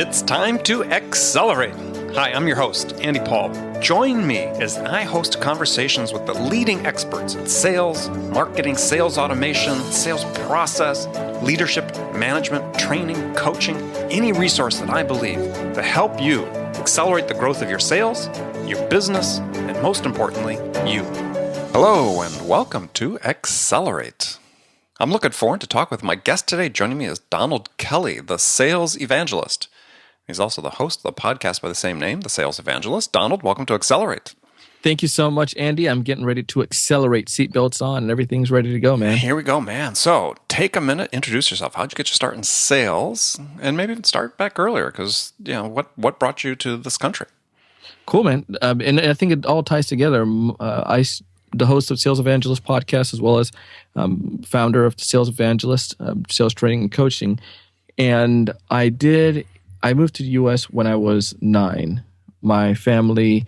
It's time to accelerate. Hi, I'm your host, Andy Paul. Join me as I host conversations with the leading experts in sales, marketing, sales automation, sales process, leadership, management, training, coaching, any resource that I believe to help you accelerate the growth of your sales, your business, and most importantly, you. Hello, and welcome to Accelerate. I'm looking forward to talk with my guest today. Joining me is Donald Kelly, the Sales Evangelist. He's also the host of the podcast by the same name, the Sales Evangelist. Donald, welcome to Accelerate. Thank you so much, Andy. I'm getting ready to accelerate, seatbelts on, and everything's ready to go, man. Here we go, man. So take a minute, introduce yourself. How'd you get your start in sales? And maybe even start back earlier, because what brought you to this country? Cool, man. And I think it all ties together. The host of Sales Evangelist podcast, as well as founder of the Sales Evangelist, sales training and coaching. And I moved to the U.S. when I was 9. My family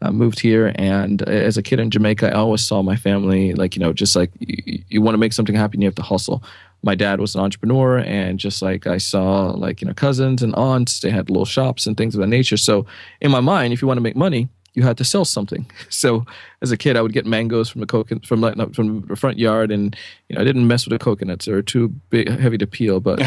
moved here, and as a kid in Jamaica, I always saw my family just like you want to make something happen, you have to hustle. My dad was an entrepreneur, and just like I saw cousins and aunts, they had little shops and things of that nature. So in my mind, if you want to make money, you had to sell something. So as a kid, I would get mangoes from the front yard, and I didn't mess with the coconuts; they were too heavy to peel. But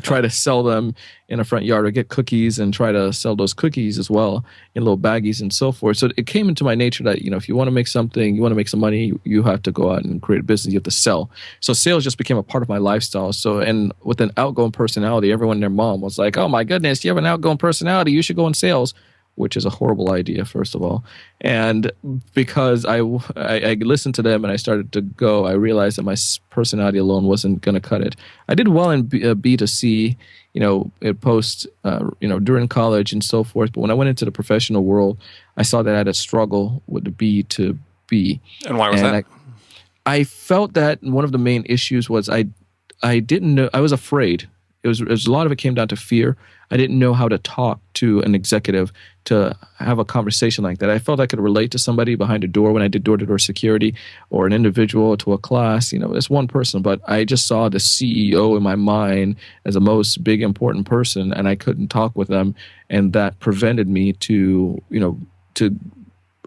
try to sell them in a front yard, or get cookies and try to sell those cookies as well in little baggies and so forth. So it came into my nature that if you want to make something, you want to make some money, you have to go out and create a business. You have to sell. So sales just became a part of my lifestyle. So, and with an outgoing personality, everyone and their mom was like, "Oh my goodness, you have an outgoing personality. You should go in sales." Which is a horrible idea, first of all. And because I listened to them and I started to go, I realized that my personality alone wasn't going to cut it. I did well in B2C, post, during college and so forth. But when I went into the professional world, I saw that I had a struggle with the B2B. And why was that? I felt that one of the main issues was I didn't know, I was afraid. It was a lot of it came down to fear. I didn't know how to talk to an executive to have a conversation like that. I felt I could relate to somebody behind a door when I did door-to-door security, or an individual to a class. It's one person, but I just saw the CEO in my mind as the most big, important person, and I couldn't talk with them, and that prevented me to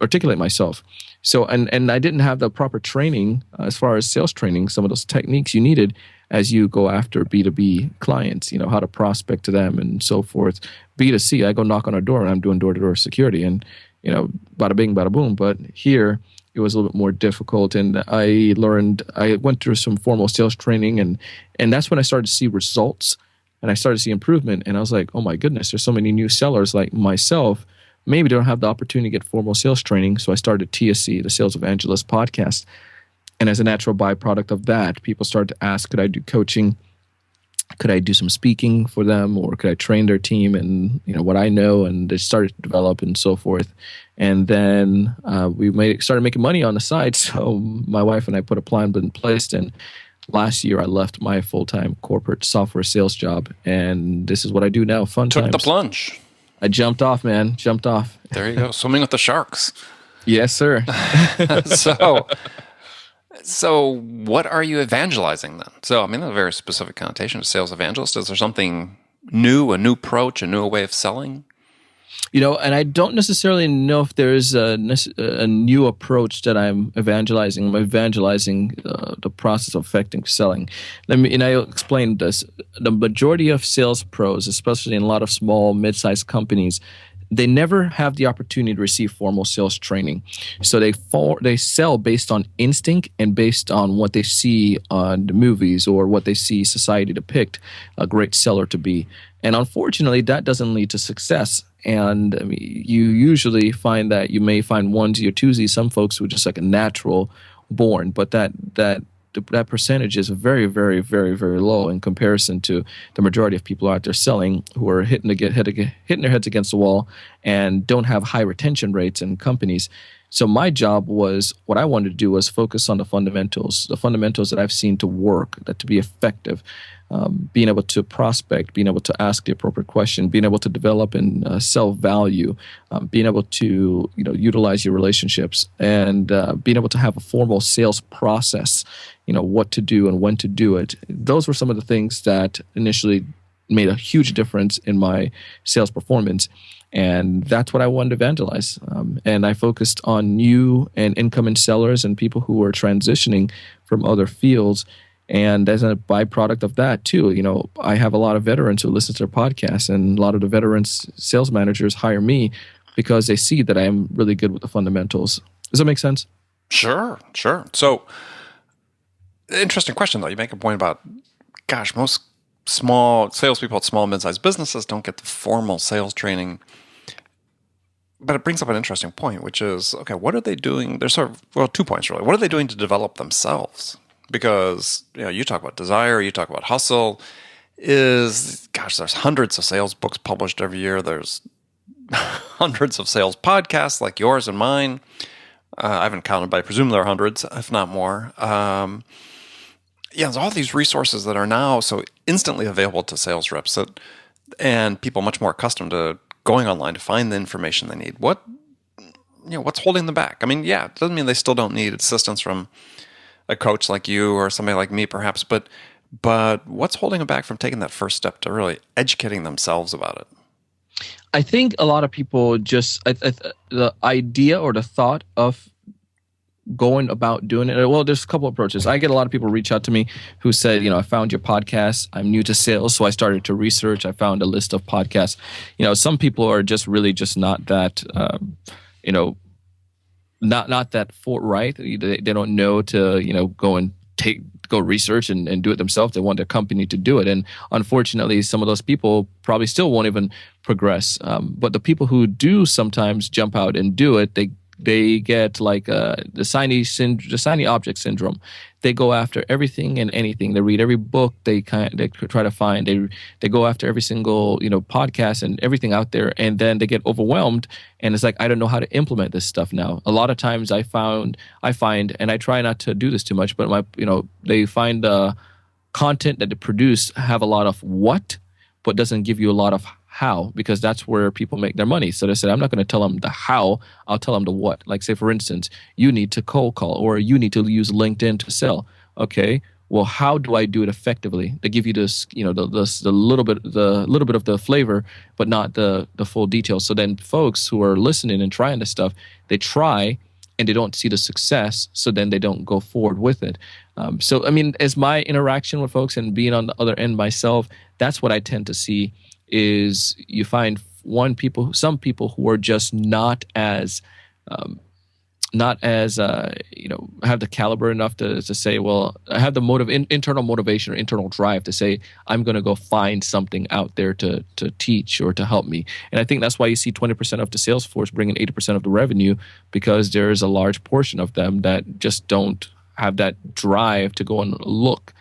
articulate myself. So, and I didn't have the proper training as far as sales training, some of those techniques you needed as you go after B2B clients, how to prospect to them and so forth. B2C, I go knock on a door and I'm doing door-to-door security, and, bada bing, bada boom. But here, it was a little bit more difficult, and I went through some formal sales training, and that's when I started to see results, and I started to see improvement, and I was like, oh my goodness, there's so many new sellers like myself, maybe they don't have the opportunity to get formal sales training. So I started TSC, the Sales Evangelist podcast. And as a natural byproduct of that, people started to ask, could I do coaching? Could I do some speaking for them? Or could I train their team and what I know? And they started to develop and so forth. And then we started making money on the side. So my wife and I put a plan in place. And last year, I left my full-time corporate software sales job. And this is what I do now, fun times. Took the plunge. I jumped off, man. Jumped off. There you go. Swimming with the sharks. Yes, sir. So what are you evangelizing then? So, a very specific connotation to sales evangelist. Is there something new, a new approach, a new way of selling? And I don't necessarily know if there's a new approach that I'm evangelizing. I'm evangelizing the process of effective selling. I'll explain this. The majority of sales pros, especially in a lot of small, mid-sized companies, they never have the opportunity to receive formal sales training. So they sell based on instinct and based on what they see on the movies or what they see society depict a great seller to be. And unfortunately, that doesn't lead to success. And you usually find that you may find onesie or twosies, some folks who are just like a natural born, but that percentage is very, very, very, very low in comparison to the majority of people out there selling who are hitting their heads against the wall and don't have high retention rates in companies. So my job was, what I wanted to do was focus on the fundamentals that I've seen to work, that to be effective. Being able to prospect, being able to ask the appropriate question, being able to develop and sell value, being able to utilize your relationships, and being able to have a formal sales process, what to do and when to do it. Those were some of the things that initially made a huge difference in my sales performance. And that's what I wanted to evangelize. And I focused on new and incoming sellers and people who were transitioning from other fields. And as a byproduct of that too, I have a lot of veterans who listen to their podcasts, and a lot of the veterans sales managers hire me because they see that I am really good with the fundamentals. Does that make sense? Sure. So, interesting question though. You make a point about, gosh, most small salespeople at small, mid-sized businesses don't get the formal sales training. But it brings up an interesting point, which is, okay, what are they doing? There's 2 points really. What are they doing to develop themselves? Because you talk about desire, you talk about hustle. There's hundreds of sales books published every year. There's hundreds of sales podcasts like yours and mine. I haven't counted, but I presume there are hundreds, if not more. There's all these resources that are now so instantly available to sales reps and people much more accustomed to going online to find the information they need. What's holding them back? I mean, it doesn't mean they still don't need assistance from a coach like you or somebody like me, perhaps, but what's holding them back from taking that first step to really educating themselves about it? I think a lot of people just the idea or the thought of going about doing it. Well, there's a couple of approaches. I get a lot of people reach out to me who said, I found your podcast. I'm new to sales, so I started to research. I found a list of podcasts. Some people are just really just not that, not that forthright. They don't know to, go research and do it themselves. They want their company to do it. And unfortunately, some of those people probably still won't even progress. But the people who do sometimes jump out and do it, they get like the shiny object syndrome. They go after everything and anything. They read every book they try to find. They go after every single podcast and everything out there, and then they get overwhelmed. And it's like, I don't know how to implement this stuff now. A lot of times I find, and I try not to do this too much, but they find the content that they produce have a lot of what, but doesn't give you a lot of how, because that's where people make their money. So they said, I'm not going to tell them the how, I'll tell them the what. Like, say, for instance, you need to cold call or you need to use LinkedIn to sell. Okay, well, how do I do it effectively? They give you this, the little bit of the flavor, but not the full details. So then folks who are listening and trying this stuff, they try and they don't see the success, so then they don't go forward with it. So, I mean, as my interaction with folks and being on the other end myself, that's what I tend to see is you find some people who are just not as have the caliber enough to say, well, I have the internal motivation or internal drive to say, I'm going to go find something out there to teach or to help me. And I think that's why you see 20% of the sales force bringing 80% of the revenue, because there is a large portion of them that just don't have that drive to go and look.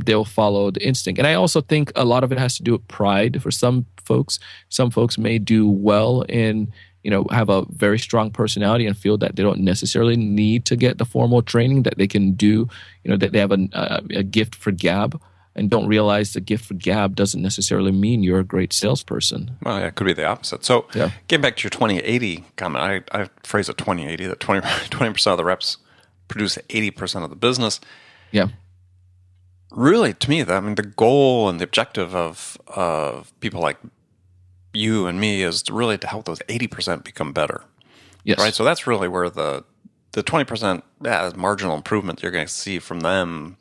They'll follow the instinct. And I also think a lot of it has to do with pride for some folks. Some folks may do well in, have a very strong personality and feel that they don't necessarily need to get the formal training, that they can do, that they have a gift for gab, and don't realize the gift for gab doesn't necessarily mean you're a great salesperson. Well, yeah, it could be the opposite. So getting back to your 20-80 comment, I phrase it 20-80, that 20% of the reps produce 80% of the business. Yeah. Really, to me, the goal and the objective of people like you and me is really to help those 80% become better. Yes. Right? So that's really where the 20% marginal improvement you're going to see from them,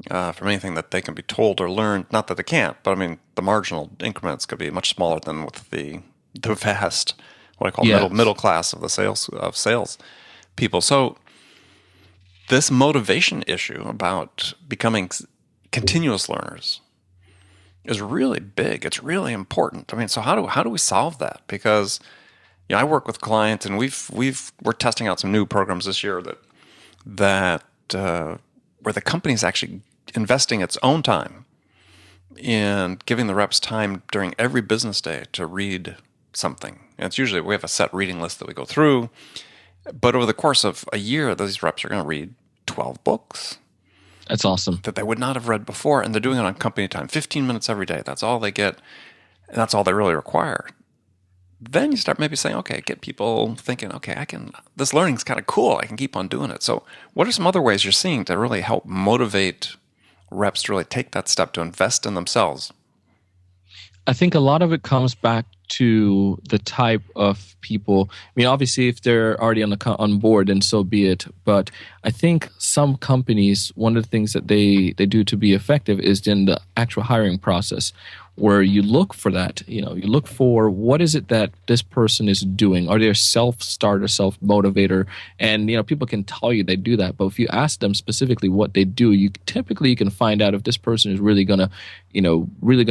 from anything that they can be told or learn. Not that they can't, but the marginal increments could be much smaller than with the vast, what I call middle class of the sales people. So this motivation issue about becoming continuous learners is really big. It's really important. So how do we solve that? Because I work with clients, and we're testing out some new programs this year that where the company's actually investing its own time in giving the reps time during every business day to read something. And it's usually, we have a set reading list that we go through, but over the course of a year, those reps are going to read 12 books. That's awesome. That they would not have read before, and they're doing it on company time, 15 minutes every day. That's all they get, and that's all they really require. Then you start maybe saying, okay, get people thinking, okay, this learning's kind of cool. I can keep on doing it. So what are some other ways you're seeing to really help motivate reps to really take that step to invest in themselves? I think a lot of it comes back to the type of people. I mean, obviously, if they're already on board, then so be it. But I think some companies, one of the things that they do to be effective is in the actual hiring process, where you look for that. You look for what is it that this person is doing. Are they a self-starter, self-motivator? And people can tell you they do that, but if you ask them specifically what they do, you can find out if this person is really gonna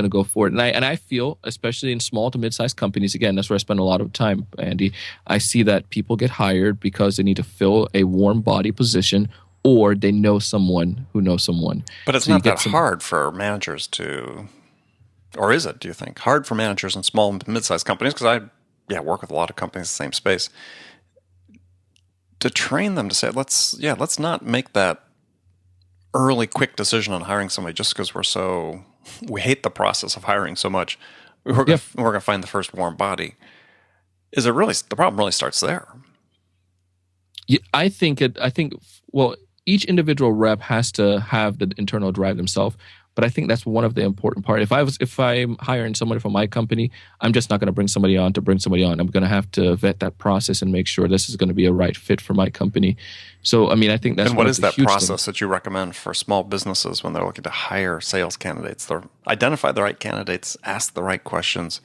go for it. And I feel, especially in small to mid-sized companies, again, that's where I spend a lot of time, Andy. I see that people get hired because they need to fill a warm body position, or they know someone who knows someone. But it's not that hard for managers to, or is it, do you think, hard for managers in small and mid-sized companies? Because I work with a lot of companies in the same space. To train them to say, let's not make that early, quick decision on hiring somebody just because we hate the process of hiring so much. We're going to find the first warm body. The problem really starts there? Yeah, I think, each individual rep has to have the internal drive themselves. But I think that's one of the important part. If I'm hiring somebody from my company, I'm just not going to bring somebody on to bring somebody on. I'm going to have to vet that process and make sure this is going to be a right fit for my company. So, I mean, I think that's and what is that process that you recommend for small businesses when they're looking to hire sales candidates? Identify the right candidates, ask the right questions,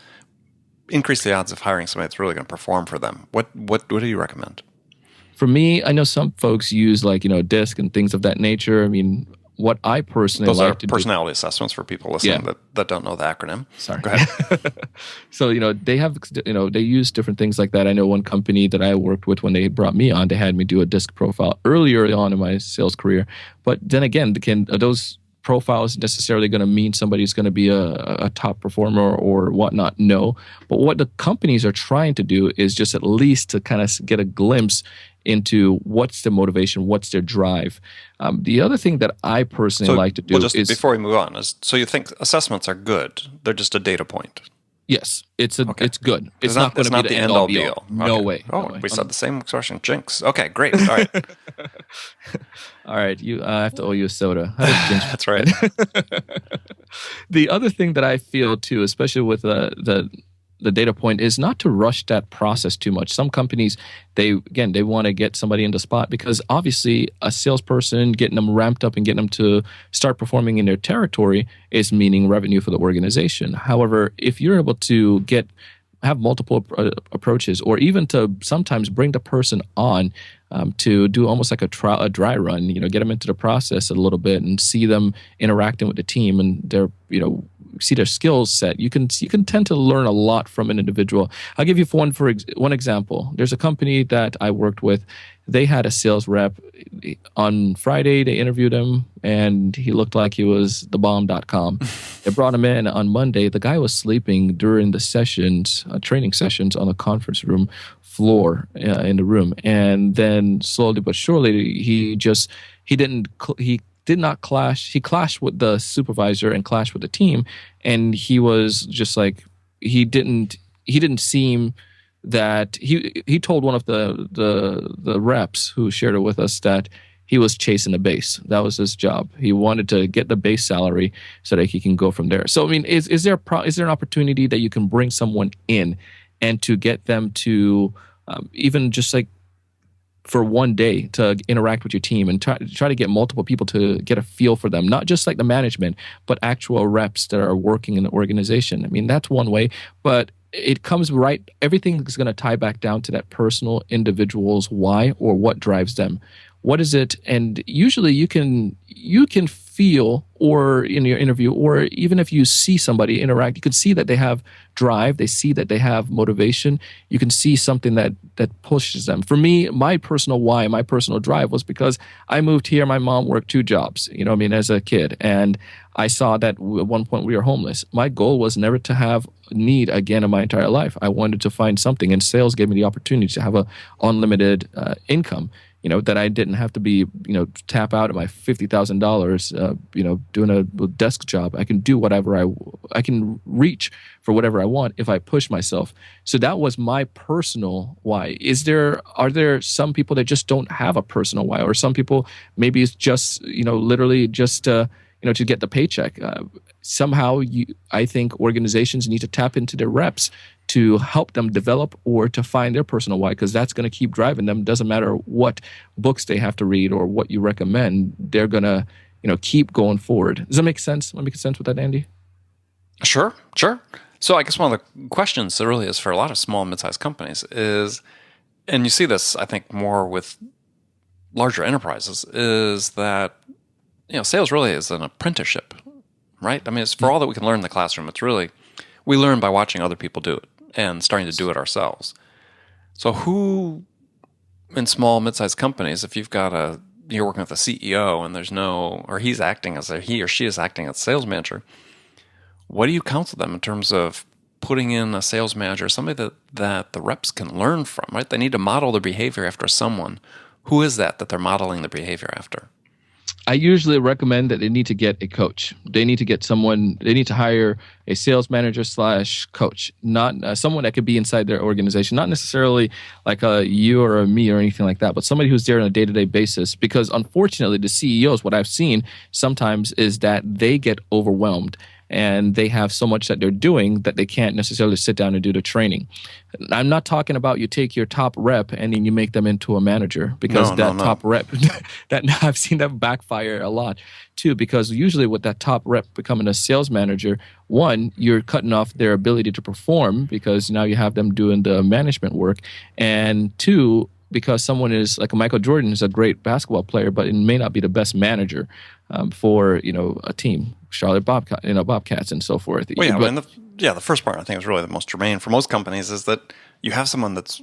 increase the odds of hiring somebody that's really going to perform for them. What do you recommend? For me, I know some folks use DISC and things of that nature. I mean, what I personally Those like are to personality assessments for people listening that don't know the acronym. Sorry. Go ahead. So, they have, they use different things like that. I know one company that I worked with, when they brought me on, they had me do a DISC profile earlier on in my sales career. But then again, those profiles necessarily going to mean somebody's going to be a top performer or whatnot? No. But what the companies are trying to do is just at least to kind of get a glimpse into what's their motivation, what's their drive. The other thing that I personally like to do is... Before we move on, so you think assessments are good? They're just a data point? Yes, it's good. It's not going to be the end-all be-all. No way. Oh, we said the same expression. Jinx. Okay, great. All right. All right, I have to owe you a soda. That's right. The other thing that I feel too, especially with the data point, is not to rush that process too much. Some companies, they want to get somebody in the spot because obviously a salesperson, getting them ramped up and getting them to start performing in their territory is meaning revenue for the organization. However, if you're able to have multiple approaches, or even to sometimes bring the person on to do almost like a dry run, get them into the process a little bit and see them interacting with the team and their, see their skills set. You can tend to learn a lot from an individual. I'll give you one example. There's a company that I worked with. They had a sales rep. On Friday, they interviewed him, and he looked like he was the bomb.com. They brought him in on Monday. The guy was sleeping during the sessions, training sessions, on the conference room floor in the room. And then slowly but surely, he did not clash. He clashed with the supervisor and clashed with the team, and he was just like, he didn't seem that he told one of the reps who shared it with us that he was chasing the base. That was his job. He wanted to get the base salary so that he can go from there. So I mean, is there an opportunity that you can bring someone in and to get them to even just like for one day to interact with your team and try to get multiple people to get a feel for them, not just like the management, but actual reps that are working in the organization? I mean, that's one way, but it comes right. Everything is going to tie back down to that personal individual's why or what drives them. What is it? And usually you can feel, or in your interview, or even if you see somebody interact, you can see that they have drive. They see that they have motivation. You can see something that pushes them. For me, my personal why, my personal drive was because I moved here. My mom worked 2 jobs, as a kid. And I saw that at one point we were homeless. My goal was never to have need again in my entire life. I wanted to find something, and sales gave me the opportunity to have a unlimited income. That I didn't have to be, tap out at my $50,000, doing a desk job. I can do whatever I can reach for whatever I want if I push myself. So that was my personal why. Are there some people that just don't have a personal why, or some people maybe it's just, literally just, to get the paycheck? somehow I think organizations need to tap into their reps to help them develop or to find their personal why, because that's going to keep driving them. Doesn't matter what books they have to read or what you recommend, they're going to, keep going forward. Does that make sense? Am I making sense with that, Andy? Sure. So I guess one of the questions that really is for a lot of small and mid-sized companies is, and you see this, I think, more with larger enterprises, is that, sales really is an apprenticeship, right? I mean, it's for all that we can learn in the classroom. It's really, we learn by watching other people do it and starting to do it ourselves. So who in small, mid-sized companies, if you're working with a CEO and he or she is acting as a sales manager, what do you counsel them in terms of putting in a sales manager, somebody that the reps can learn from, right? They need to model their behavior after someone. Who is that they're modeling their behavior after? I usually recommend that they need to get a coach. They need to hire a sales manager / coach, not someone that could be inside their organization, not necessarily like you or a me or anything like that, but somebody who's there on a day-to-day basis. Because unfortunately, the CEOs, what I've seen sometimes is that they get overwhelmed and they have so much that they're doing that they can't necessarily sit down and do the training. I'm not talking about you take your top rep and then you make them into a manager, because top rep, that I've seen that backfire a lot too, because usually with that top rep becoming a sales manager, one, you're cutting off their ability to perform because now you have them doing the management work, and two, because someone is like Michael Jordan is a great basketball player, but it may not be the best manager for a team, Charlotte Bobcats and so forth. Well, the first part I think is really the most germane for most companies is that you have someone that's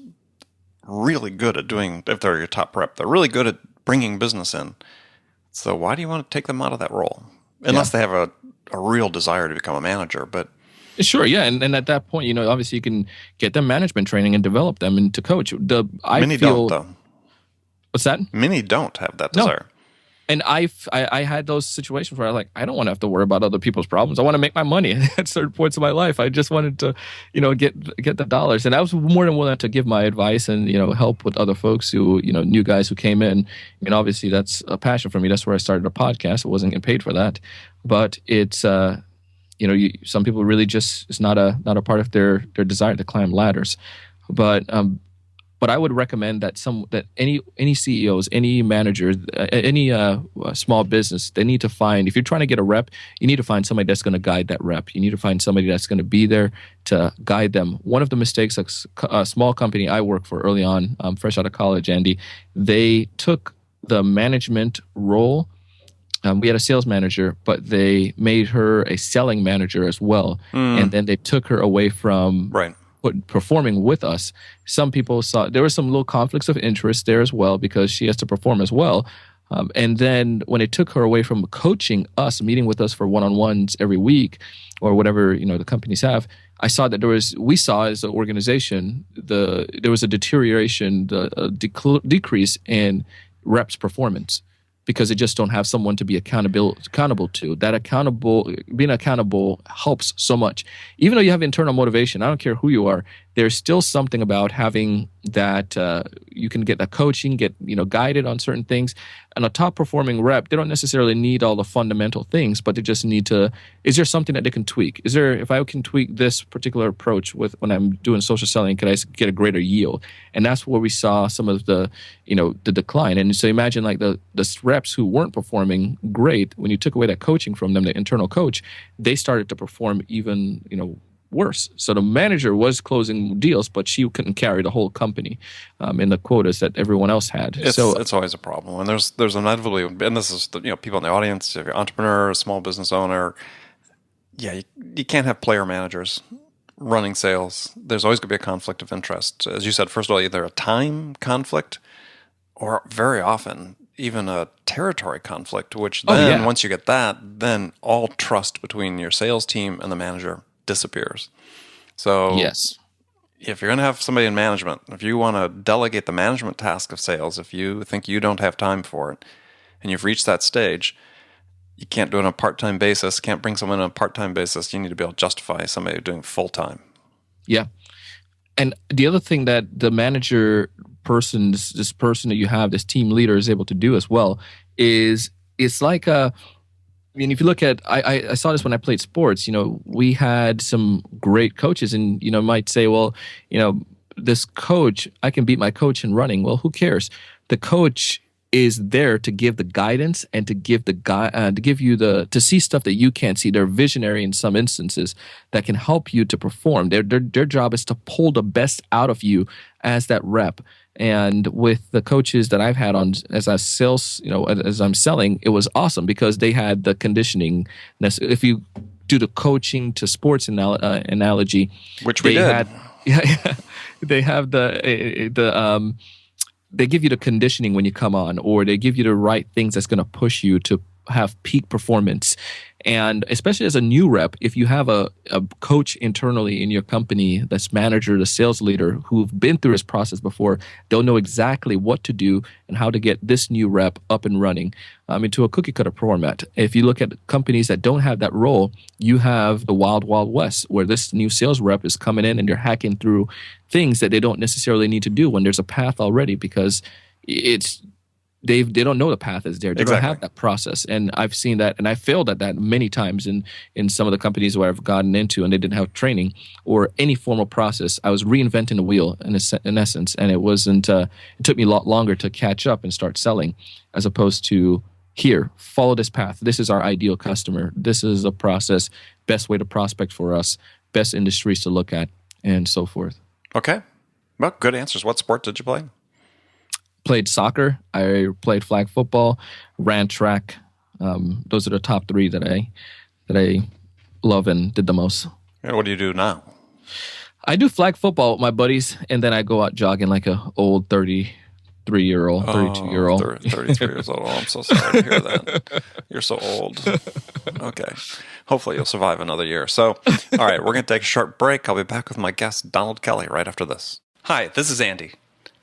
really good at doing, if they're your top rep, they're really good at bringing business in. So why do you want to take them out of that role? Unless they have a real desire to become a manager, but... Sure, yeah, and at that point, obviously you can get them management training and develop them into coach. Many don't, though. What's that? Many don't have that desire. And I had those situations where I don't want to have to worry about other people's problems. I want to make my money at certain points of my life. I just wanted to, get the dollars. And I was more than willing to give my advice and, help with other folks who, new guys who came in. And obviously that's a passion for me. That's where I started a podcast. I wasn't getting paid for that. But it's, some people really just, it's not a part of their desire to climb ladders. But I would recommend that any CEOs, any managers, any small business, they need to find, if you're trying to get a rep, you need to find somebody that's going to guide that rep. You need to find somebody that's going to be there to guide them. One of the mistakes, a small company I worked for early on, fresh out of college, Andy, they took the management role. We had a sales manager, but they made her a selling manager as well. And then they took her away from... Right. Performing with us. Some people saw there were some little conflicts of interest there as well, because she has to perform as well. And then when it took her away from coaching us, meeting with us for one-on-ones every week or whatever the companies have, I saw that we saw as an organization there was a deterioration, decrease in reps' performance, because they just don't have someone to be accountable to. Being accountable helps so much. Even though you have internal motivation, I don't care who you are, there's still something about having that you can get that coaching, get guided on certain things. And a top performing rep, they don't necessarily need all the fundamental things, but they just need to, is there something that they can tweak? If I can tweak this particular approach when I'm doing social selling, can I get a greater yield? And that's where we saw some of the decline. And so imagine like the reps who weren't performing great, when you took away that coaching from them, the internal coach, they started to perform even, worse. So the manager was closing deals, but she couldn't carry the whole company in the quotas that everyone else had. It's always a problem. And there's inevitably, and this is people in the audience, if you're an entrepreneur, a small business owner, you can't have player managers running sales. There's always going to be a conflict of interest. As you said, first of all, either a time conflict or very often even a territory conflict, which then once you get that, then all trust between your sales team and the manager disappears. So yes, if you're going to have somebody in management, if you want to delegate the management task of sales, if you think you don't have time for it and you've reached that stage, you can't do it on a part-time basis, can't bring someone on a part-time basis. You need to be able to justify somebody doing full-time. Yeah. And the other thing that the manager person, this person that you have, this team leader is able to do as well, is it's like mean, if you look at, I saw this when I played sports. We had some great coaches, and might say, well, this coach, I can beat my coach in running. Well, who cares? The coach is there to give the guidance and to give to see stuff that you can't see. They're visionary in some instances that can help you to perform. Their job is to pull the best out of you as that rep. And with the coaches that I've had on as I sales, as I'm selling, it was awesome because they had the conditioning. If you do the coaching to sports analogy, which we did, they have they give you the conditioning when you come on, or they give you the right things that's going to push you to have peak performance. And especially as a new rep, if you have a coach internally in your company, that's manager, the sales leader, who've been through this process before, they'll know exactly what to do and how to get this new rep up and running into a cookie cutter format. If you look at companies that don't have that role, you have the wild, wild west, where this new sales rep is coming in and they're hacking through things that they don't necessarily need to do when there's a path already, because they don't know the path is there. They don't have that process. And I've seen that, and I failed at that many times in some of the companies where I've gotten into and they didn't have training or any formal process. I was reinventing the wheel in essence, and it took me a lot longer to catch up and start selling, as opposed to, here, follow this path. This is our ideal customer. This is a process, best way to prospect for us, best industries to look at, and so forth. Okay. Well, good answers. What sport did you play? Played soccer. I played flag football, ran track. Those are the top three that I love and did the most. And what do you do now? I do flag football with my buddies, and then I go out jogging like an old 33-year-old, 32-year-old. 33 years old. Oh, I'm so sorry to hear that. You're so old. Okay. Hopefully you'll survive another year. So, all right, we're going to take a short break. I'll be back with my guest, Donald Kelly, right after this. Hi, this is Andy.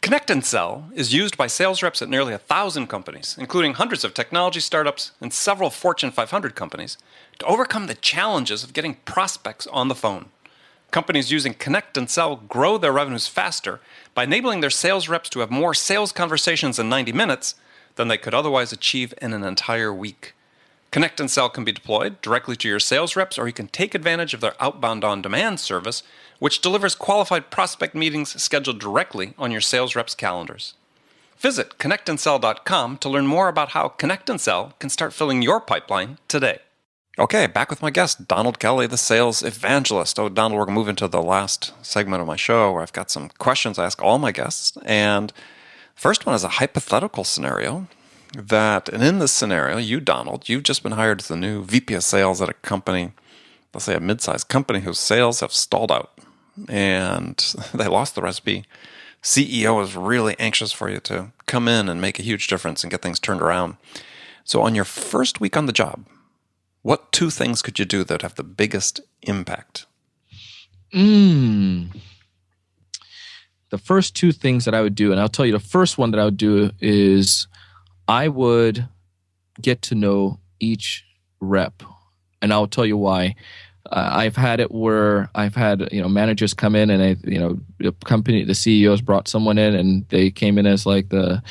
Connect and Sell is used by sales reps at nearly 1,000 companies, including hundreds of technology startups and several Fortune 500 companies, to overcome the challenges of getting prospects on the phone. Companies using Connect and Sell grow their revenues faster by enabling their sales reps to have more sales conversations in 90 minutes than they could otherwise achieve in an entire week. Connect and Sell can be deployed directly to your sales reps, or you can take advantage of their outbound on-demand service, which delivers qualified prospect meetings scheduled directly on your sales reps' calendars. Visit connectandsell.com to learn more about how Connect and Sell can start filling your pipeline today. Okay, back with my guest, Donald Kelly, the Sales Evangelist. Oh, Donald, we're going to move into the last segment of my show where I've got some questions I ask all my guests. And the first one is a hypothetical scenario. And in this scenario, you, Donald, you've just been hired as the new VP of Sales at a company, let's say a mid-sized company whose sales have stalled out and they lost the recipe. CEO is really anxious for you to come in and make a huge difference and get things turned around. So on your first week on the job, what two things could you do that have the biggest impact? The first two things that I would do, and I'll tell you the first one that I would do is I would get to know each rep, and I'll tell you why. I've had it where I've had managers come in and the company, the CEOs brought someone in and they came in as like the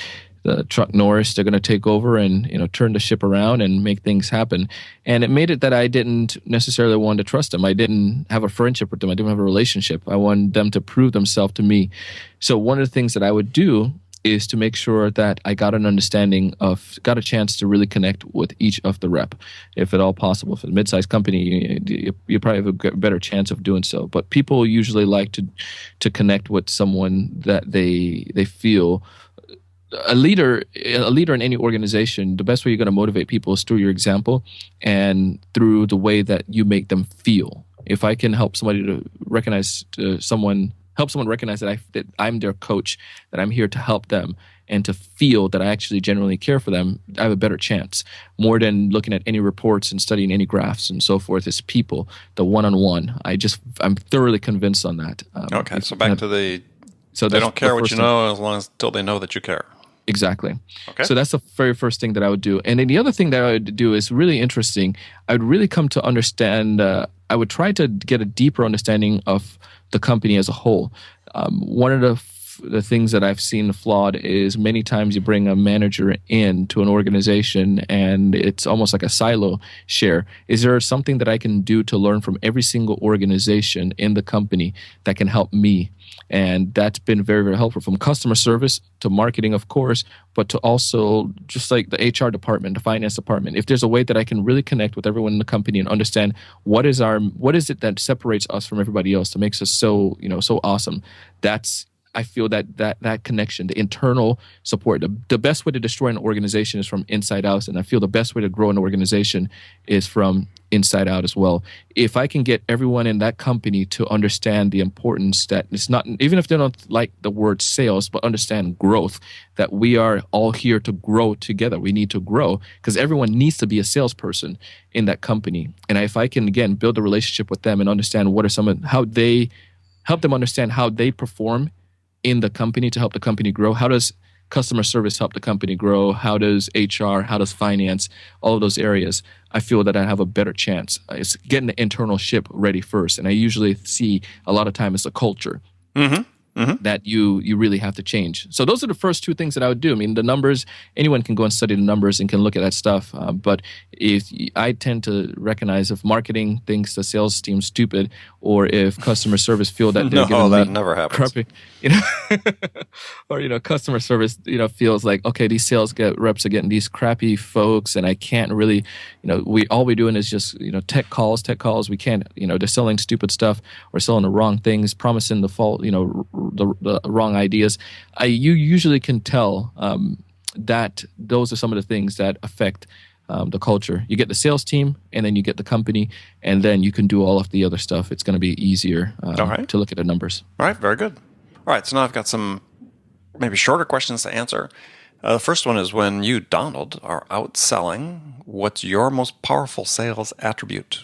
Chuck Norris. They're going to take over and turn the ship around and make things happen. And it made it that I didn't necessarily want to trust them. I didn't have a friendship with them. I didn't have a relationship. I wanted them to prove themselves to me. So one of the things that I would do is to make sure that I got a chance to really connect with each of the rep, if at all possible. For a mid-sized company, you probably have a better chance of doing so. But people usually like to connect with someone that they feel. A leader in any organization, the best way you're going to motivate people is through your example and through the way that you make them feel. If I can help somebody to recognize someone recognize that I'm their coach, that I'm here to help them, and to feel that I actually genuinely care for them, I have a better chance. More than looking at any reports and studying any graphs and so forth, it's people, the one-on-one. I'm thoroughly convinced on that. Okay, so back to they don't care what you know as long as until they know that you care. Exactly. Okay. So that's the very first thing that I would do. And then the other thing that I would do is really interesting. I would really come to understand, I would try to get a deeper understanding of the company as a whole. One of the the things that I've seen flawed is many times you bring a manager in to an organization and it's almost like a silo share. Is there something that I can do to learn from every single organization in the company that can help me? And that's been very, very helpful, from customer service to marketing, of course, but to also just like the HR department, the finance department. If there's a way that I can really connect with everyone in the company and understand what is it that separates us from everybody else, that makes us so, so awesome. I feel that connection, the internal support, the best way to destroy an organization is from inside out. And I feel the best way to grow an organization is from inside out as well. If I can get everyone in that company to understand the importance that it's not, even if they don't like the word sales, but understand growth, that we are all here to grow together. We need to grow because everyone needs to be a salesperson in that company. And if I can, again, build a relationship with them and understand how they help them understand how they perform in the company to help the company grow. How does customer service help the company grow? How does HR? How does finance? All of those areas, I feel that I have a better chance. It's getting the internal ship ready first. And I usually see a lot of time it's a culture that you really have to change. So those are the first two things that I would do. I mean, the numbers, anyone can go and study the numbers and can look at that stuff. But if I tend to recognize if marketing thinks the sales team's stupid, or if customer service feel that they're no, that never happens. Crappy, or customer service feels like, okay, these sales reps are getting these crappy folks, and I can't really, we're doing is just tech calls. We can't, they're selling stupid stuff or selling the wrong things, promising the fault, the wrong ideas. You usually can tell that those are some of the things that affect the culture. You get the sales team, and then you get the company, and then you can do all of the other stuff. It's going to be easier to look at the numbers. All right, very good. All right, so now I've got some maybe shorter questions to answer. The first one is, when you, Donald, are out selling, what's your most powerful sales attribute?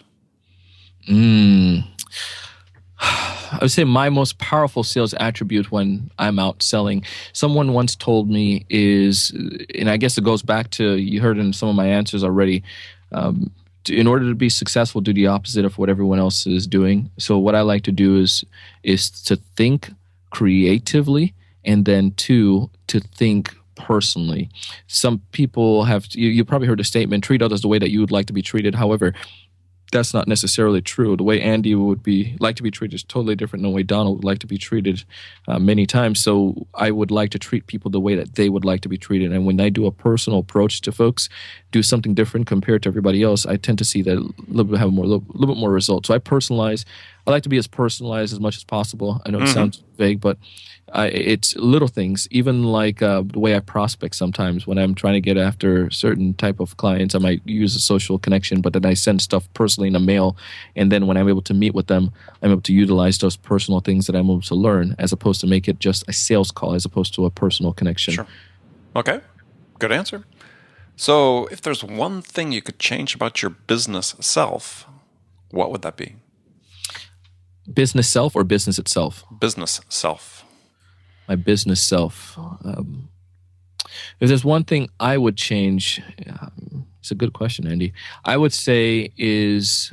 I would say my most powerful sales attribute when I'm out selling, someone once told me is, and I guess it goes back to, you heard in some of my answers already, in order to be successful, do the opposite of what everyone else is doing. So what I like to do is to think creatively, and then to think personally. Some people have, you probably heard the statement, treat others the way that you would like to be treated. However, that's not necessarily true. The way Andy would like to be treated is totally different than the way Donald would like to be treated many times. So I would like to treat people the way that they would like to be treated. And when I do a personal approach to folks, do something different compared to everybody else, I tend to see that a little bit more results. So I like to be as personalized as much as possible. I know it sounds vague, but it's little things, even like the way I prospect sometimes. When I'm trying to get after certain type of clients, I might use a social connection, but then I send stuff personally in a mail. And then when I'm able to meet with them, I'm able to utilize those personal things that I'm able to learn, as opposed to make it just a sales call, as opposed to a personal connection. Sure. Okay. Good answer. So if there's one thing you could change about your business self, what would that be? Business self or business itself? Business self. My business self. If there's one thing I would change, it's a good question, Andy. I would say it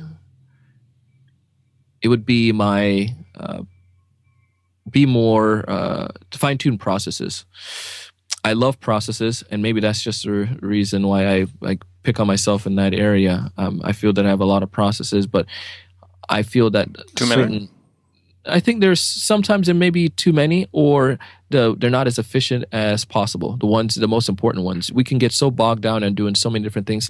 would be my be more to fine-tune processes. I love processes, and maybe that's just the reason why I pick on myself in that area. I feel that I have a lot of processes, but I feel that too many. I think there's sometimes there may be too many, or they're not as efficient as possible. The most important ones. We can get so bogged down on doing so many different things.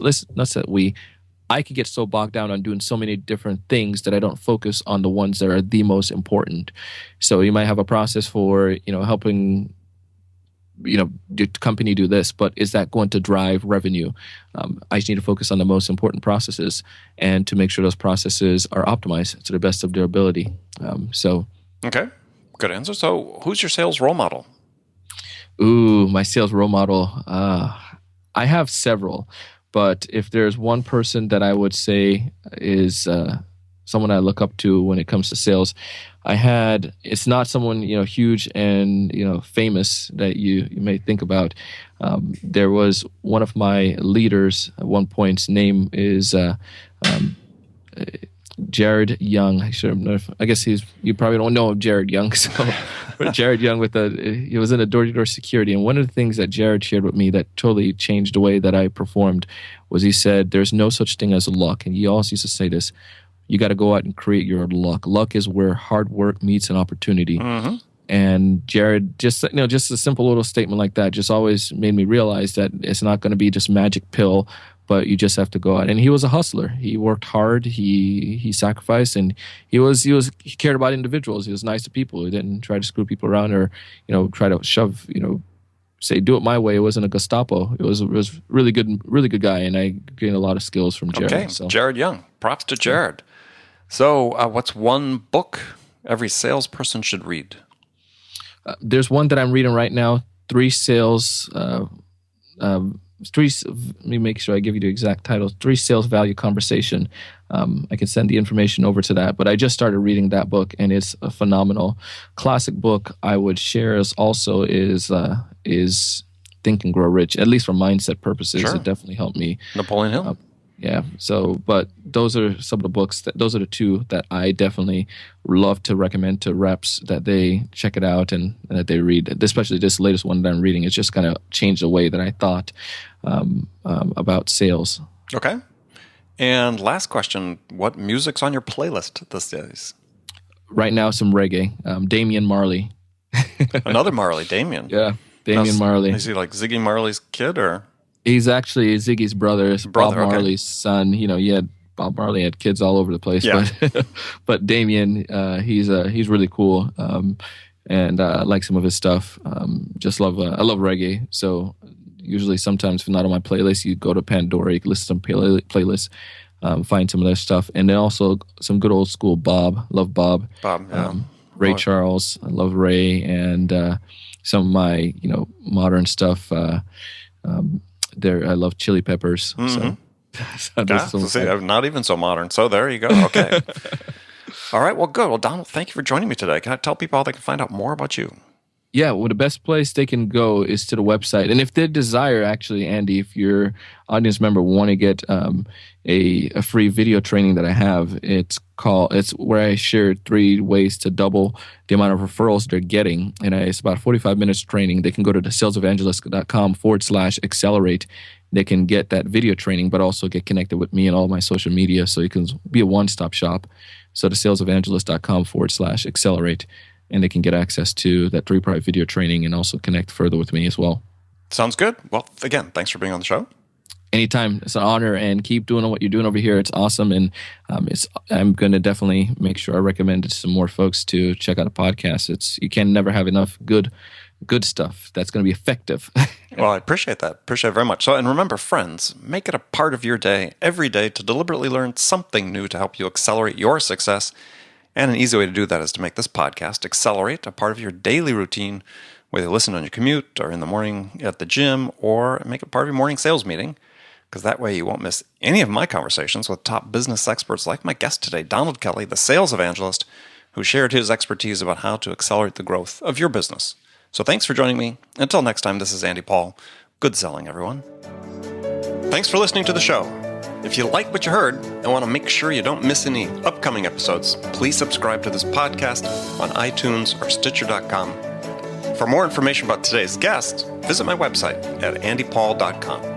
I could get so bogged down on doing so many different things that I don't focus on the ones that are the most important. So you might have a process for, helping, the company do this, but is that going to drive revenue? I just need to focus on the most important processes and to make sure those processes are optimized to the best of their ability. Okay, good answer. So who's your sales role model? Ooh, my sales role model. I have several, but if there's one person that I would say is someone I look up to when it comes to sales, it's not someone, huge and, famous that you may think about. There was one of my leaders at one point. His name is Jared Young. I guess you probably don't know of Jared Young. So but Jared Young he was in a door-to-door security. And one of the things that Jared shared with me that totally changed the way that I performed was he said, there's no such thing as luck. And he always used to say this, you got to go out and create your own luck. Luck is where hard work meets an opportunity. Mm-hmm. And Jared, just a simple little statement like that just always made me realize that it's not going to be just magic pill, but you just have to go out. And he was a hustler. He worked hard. He sacrificed, and he cared about individuals. He was nice to people. He didn't try to screw people around or, try to shove, say do it my way. It wasn't a Gestapo. It was really good guy, and I gained a lot of skills from Jared. Okay, so. Jared Young. Props to Jared. So, what's one book every salesperson should read? There's one that I'm reading right now. Let me make sure I give you the exact title. 3 Sales Value Conversation. I can send the information over to that. But I just started reading that book, and it's a phenomenal classic book. I would share is Think and Grow Rich. At least for mindset purposes, sure. It definitely helped me. Napoleon Hill. Yeah. So, but those are some of the books. Those are the 2 that I definitely love to recommend to reps that they check it out and that they read. Especially this latest one that I'm reading. It's just kind of changed the way that I thought about sales. Okay. And last question: what music's on your playlist these days? Right now, some reggae. Damian Marley. Another Marley, Damian. Yeah, Damian Marley. Is he like Ziggy Marley's kid or? He's actually Ziggy's brother, Bob Marley's son. Bob Marley had kids all over the place, yeah. But Damien, he's really cool, and I like some of his stuff. I love reggae. So usually, sometimes if not on my playlist, you go to Pandora, you can listen to some playlists, find some of their stuff, and then also some good old school Bob. Love Bob. Bob, yeah. Ray Charles, I love Ray, and some of my modern stuff. I love Chili Peppers. Mm-hmm. So not even so modern. So there you go. Okay. All right. Well, good. Well, Donald, thank you for joining me today. Can I tell people how they can find out more about you? Yeah, well, the best place they can go is to the website. And if they desire, actually, Andy, if your audience member want to get a free video training that I have, it's where I share 3 ways to double the amount of referrals they're getting. And it's about 45 minutes training. They can go to the salesevangelist.com/accelerate. They can get that video training, but also get connected with me and all my social media. So you can be a one-stop shop. So the salesevangelist.com/accelerate. And they can get access to that 3-part video training and also connect further with me as well. Sounds good. Well, again, thanks for being on the show. Anytime. It's an honor, and keep doing what you're doing over here. It's awesome, and I'm going to definitely make sure I recommend it to some more folks to check out a podcast. You can never have enough good stuff that's going to be effective. Well, I appreciate that. Appreciate it very much. So, and remember, friends, make it a part of your day every day to deliberately learn something new to help you accelerate your success. And an easy way to do that is to make this podcast Accelerate a part of your daily routine, whether you listen on your commute or in the morning at the gym, or make it part of your morning sales meeting, because that way you won't miss any of my conversations with top business experts like my guest today, Donald Kelly, the Sales Evangelist, who shared his expertise about how to accelerate the growth of your business. So thanks for joining me. Until next time, this is Andy Paul. Good selling, everyone. Thanks for listening to the show. If you like what you heard and want to make sure you don't miss any upcoming episodes, please subscribe to this podcast on iTunes or Stitcher.com. For more information about today's guest, visit my website at andypaul.com.